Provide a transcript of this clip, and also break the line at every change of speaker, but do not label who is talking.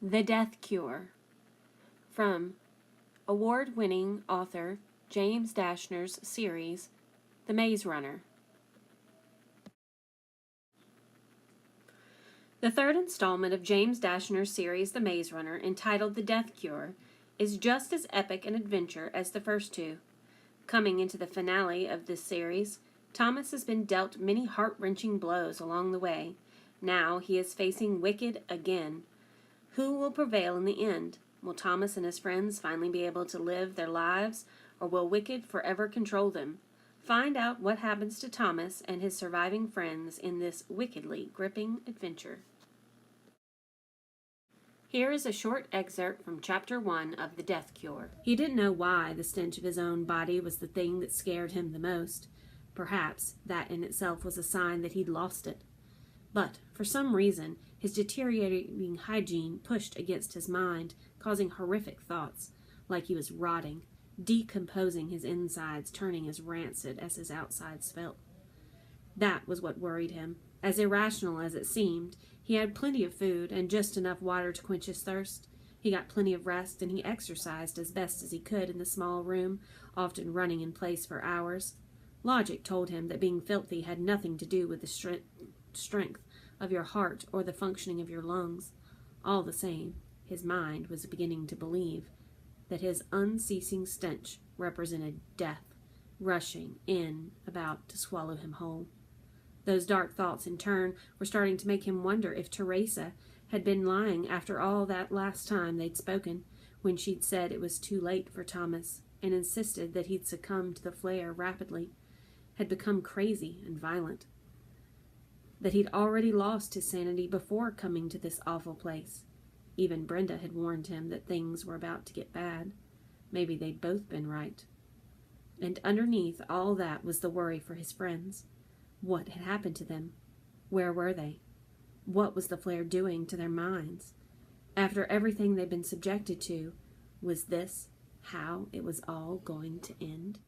The Death Cure, from award-winning author James Dashner's series, The Maze Runner. The third installment of James Dashner's series, The Maze Runner, entitled The Death Cure, is just as epic an adventure as the first two. Coming into the finale of this series, Thomas has been dealt many heart-wrenching blows along the way. Now he is facing Wicked again. Who will prevail in the end? Will Thomas and his friends finally be able to live their lives, or will Wicked forever control them? Find out what happens to Thomas and his surviving friends in this wickedly gripping adventure. Here is a short excerpt from Chapter 1 of The Death Cure. He didn't know why the stench of his own body was the thing that scared him the most. Perhaps that in itself was a sign that he'd lost it. But, for some reason, his deteriorating hygiene pushed against his mind, causing horrific thoughts, like he was rotting, decomposing his insides, turning as rancid as his outsides felt. That was what worried him. As irrational as it seemed, he had plenty of food and just enough water to quench his thirst. He got plenty of rest, and he exercised as best as he could in the small room, often running in place for hours. Logic told him that being filthy had nothing to do with the strength of your heart or the functioning of your lungs. All the same, his mind was beginning to believe that his unceasing stench represented death, rushing in, about to swallow him whole. Those dark thoughts, in turn, were starting to make him wonder if Teresa had been lying after all that last time they'd spoken, when she'd said it was too late for Thomas, and insisted that he'd succumb to the flare rapidly, had become crazy and violent, that he'd already lost his sanity before coming to this awful place. Even Brenda had warned him that things were about to get bad. Maybe they'd both been right. And underneath all that was the worry for his friends. What had happened to them? Where were they? What was the flare doing to their minds? After everything they'd been subjected to, was this how it was all going to end?